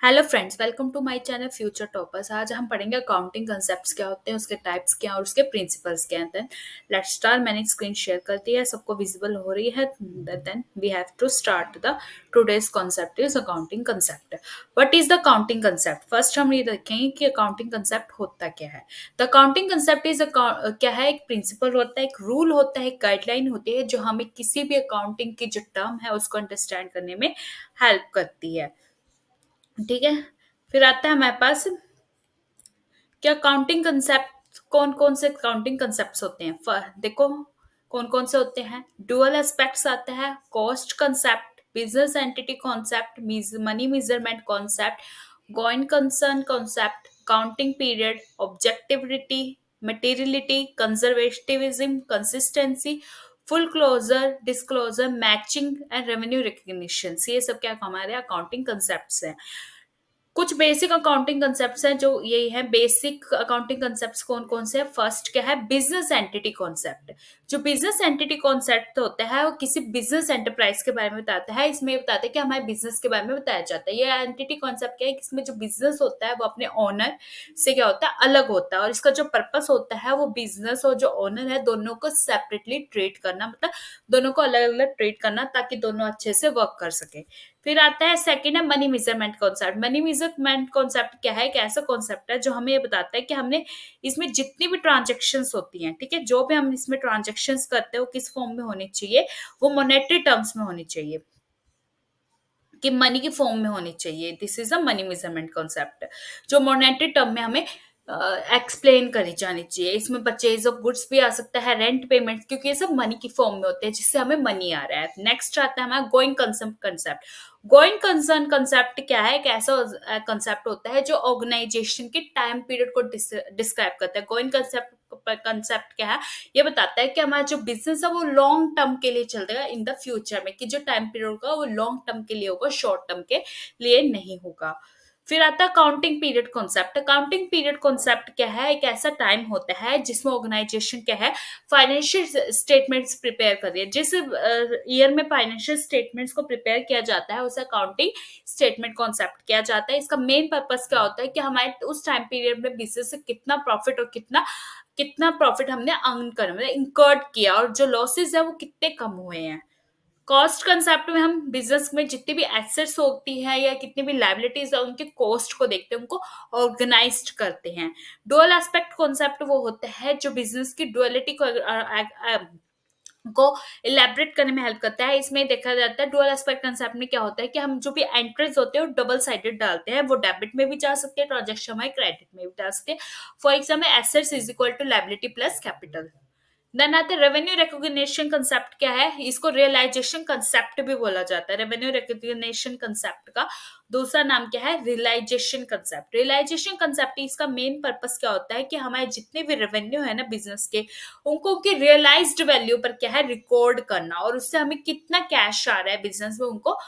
Hello friends, welcome to my channel future toppers. आज हम पढ़ेंगे अकाउंटिंग कंसेप्ट्स क्या होते हैं, उसके टाइप्स क्या हैं और उसके प्रिंसिपल्स क्या हैं। Then let's start. मैंने स्क्रीन शेयर कर दी है, सबको विजिबल हो रही है। Then we have to start the today's concept is accounting concept. What is the accounting concept? First हम ये देखेंगे कि अकाउंटिंग कंसेप्ट होता क्या है। द अकाउंटिंग कंसेप्ट इज क्या है? एक प्रिंसिपल होता है, एक रूल होता है, एक गाइडलाइन होती है जो हमें किसी भी अकाउंटिंग की जो टर्म है उसको अंडरस्टैंड करने में हेल्प करती है। ठीक है। फिर आता है हमारे पास क्या अकाउंटिंग कंसेप्ट, कौन कौन से अकाउंटिंग कंसेप्ट होते हैं। देखो कौन कौन से होते हैं। डुअल एस्पेक्ट्स आते हैं, cost concept, business entity concept, money measurement concept, going concern concept, accounting period, objectivity, materiality, conservatism, consistency, full closure, disclosure, matching and revenue recognition. ये सब क्या हमारे अकाउंटिंग कंसेप्ट्स हैं। कुछ बेसिक अकाउंटिंग कंसेप्ट्स हैं जो यही है। बेसिक अकाउंटिंग कंसेप्ट्स कौन कौन से हैं? फर्स्ट क्या है? Business entity concept. जो बिजनेस एंटिटी कॉन्सेप्ट होता है वो किसी बिजनेस एंटरप्राइज के बारे में बताता है। इसमें ये बताता है कि हमारे बिजनेस के बारे में बताया जाता है। ये एंटिटी कॉन्सेप्ट क्या है? इसमें जो बिजनेस होता है वो अपने ओनर से क्या होता है, अलग होता है, और इसका जो पर्पस होता है वो बिजनेस और जो ओनर है दोनों को सेपरेटली ट्रीट करना, मतलब दोनों को अलग अलग ट्रीट करना ताकि दोनों अच्छे से वर्क कर सके। फिर आता है सेकंड है money measurement concept. Money measurement concept क्या है? एक ऐसा कॉन्सेप्ट है जो हमें ये बताता है कि हमने इसमें जितनी भी ट्रांजेक्शन्स होती हैं, ठीक है, जो भी हम इसमें ट्रांजेक्शन्स करते हैं वो किस फॉर्म में होनी चाहिए? वो मॉनेटरी टर्म्स में होनी चाहिए, कि मनी की फॉर्म में होनी चाहिए। This is a money measurement concept जो मॉनेटरी टर्म में हमें एक्सप्लेन करी जानी चाहिए। इसमें परचेज ऑफ गुड्स भी आ सकता है, रेंट पेमेंट, क्योंकि ये सब मनी की फॉर्म में होते हैं जिससे हमें मनी आ रहा है। नेक्स्ट आता है हमारा going concern concept. Going concern concept क्या है? एक ऐसा कंसेप्ट होता है जो ऑर्गेनाइजेशन के टाइम पीरियड को डिस्क्राइब करता है। गोइंग कंसेप्ट क्या है? ये बताता है कि हमारा जो बिजनेस है वो लॉन्ग टर्म के लिए चलेगा इन द फ्यूचर में, कि जो टाइम पीरियड होगा वो लॉन्ग टर्म के लिए होगा, शॉर्ट टर्म के लिए नहीं होगा। फिर आता है counting period concept. Accounting period concept क्या है? एक ऐसा टाइम होता है जिसमें ऑर्गेनाइजेशन क्या है, फाइनेंशियल स्टेटमेंट्स प्रिपेयर कर रही है। जिस ईयर में फाइनेंशियल स्टेटमेंट्स को प्रिपेयर किया जाता है उसे अकाउंटिंग स्टेटमेंट कॉन्सेप्ट किया जाता है। इसका मेन पर्पस क्या होता है कि हमारे उस टाइम पीरियड में बिजनेस से कितना प्रॉफिट और कितना कितना प्रॉफिट हमने अर्न कर, मतलब इंकर्ड किया, और जो लॉसेस है वो कितने कम हुए हैं। कॉस्ट कंसेप्ट में हम बिजनेस में जितनी भी एसेट्स होती है या कितनी भी लाइबिलिटीज है उनके कॉस्ट को देखते हैं, उनको ऑर्गेनाइज्ड करते हैं। डुअल एस्पेक्ट कॉन्सेप्ट वो होता है जो बिजनेस की डुअलिटी को इलेबरेट करने में हेल्प करता है। इसमें देखा जाता है डुअल एस्पेक्ट कंसेप्ट में क्या होता है कि हम जो भी एंट्रीज होते हैं वो डबल साइडेड डालते हैं। वो डेबिट में भी जा सकते हैं, ट्रांजेक्शन हमारे क्रेडिट में भी जा सकते हैं। For example assets is equal to liability plus capital. Then आते रेवेन्यू रिकॉग्निशन कंसेप्ट क्या है? इसको रियलाइजेशन कंसेप्ट भी बोला जाता है। रेवेन्यू रिकॉग्निशन कंसेप्ट का दूसरा नाम क्या है? Realization concept. रियलाइजेशन कंसेप्ट इसका मेन पर्पस क्या होता है कि हमारे जितने भी रेवेन्यू है ना बिजनेस के, उनको उनकी रियलाइज्ड वैल्यू पर क्या है, रिकॉर्ड करना, और उससे हमें कितना कैश आ रहा है बिजनेस में उनको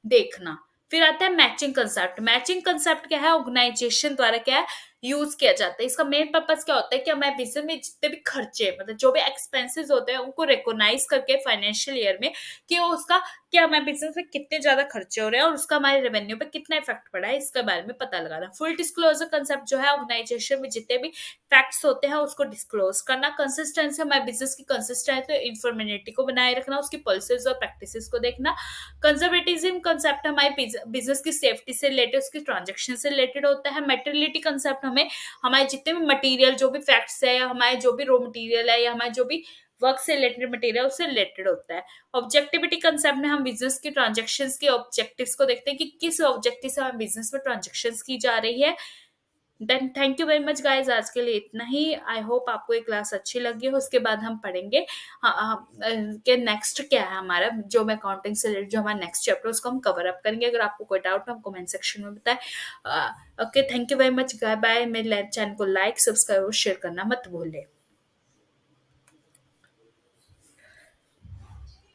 देखना। फिर आता है मैचिंग कंसेप्ट। मैचिंग कंसेप्ट क्या है? ऑर्गेनाइजेशन द्वारा क्या है, यूज किया जाता है। इसका मेन पर्पस क्या होता है कि हमारे बिजनेस में जितने भी खर्चे, मतलब जो भी एक्सपेंसेस होते हैं उनको रिकॉग्नाइज करके फाइनेंशियल ईयर में कि उसका क्या हमारे बिजनेस में कितने ज्यादा खर्चे हो रहे हैं और उसका हमारे रेवेन्यू पे कितना इफेक्ट पड़ा है, इसके बारे में पता लगाना। फुल डिस्क्लोजर कंसेप्ट जो है, ऑर्गेनाइजेशन में जितने भी फैक्ट्स होते हैं उसको डिस्क्लोज करना। कंसिस्टेंसी, हमारे बिजनेस की कंसिस्टेंसी इन्फॉर्मेटिविटी को बनाए रखना, उसकी पॉलिसीज और प्रैक्टिसेस को देखना। कंजर्वेटिज्म कंसेप्ट हमारे बिजनेस की सेफ्टी से रिलेटेड, उसकी ट्रांजेक्शन से रिलेटेड होता है। मेटेरियलिटी कंसेप्ट हमें हमारे जितने भी मटेरियल, जो भी फैक्ट्स है, या हमारे जो भी रॉ मटेरियल है, या हमारे जो भी वर्क से रिलेटेड मटेरियल उससे रिलेटेड होता है। ऑब्जेक्टिविटी कंसेप्ट में हम बिजनेस की ट्रांजेक्शन्स के ऑब्जेक्टिव्स को देखते हैं कि किस ऑब्जेक्टिव से हमारे बिजनेस में ट्रांजेक्शन्स की जा रही है। Then thank you very much guys, आज के लिए इतना ही। आई होप आपको ये क्लास अच्छी लगी हो। उसके बाद हम पढ़ेंगे कि नेक्स्ट क्या है हमारा, जो मैं अकाउंटिंग से रिलेटेड जो हमारा नेक्स्ट चैप्टर उसको हम कवर अप करेंगे। अगर आपको कोई डाउट हो हम कमेंट सेक्शन में बताएं। Okay, thank you very much, bye bye. मेरे चैनल को लाइक, सब्सक्राइब और शेयर करना मत भूलें।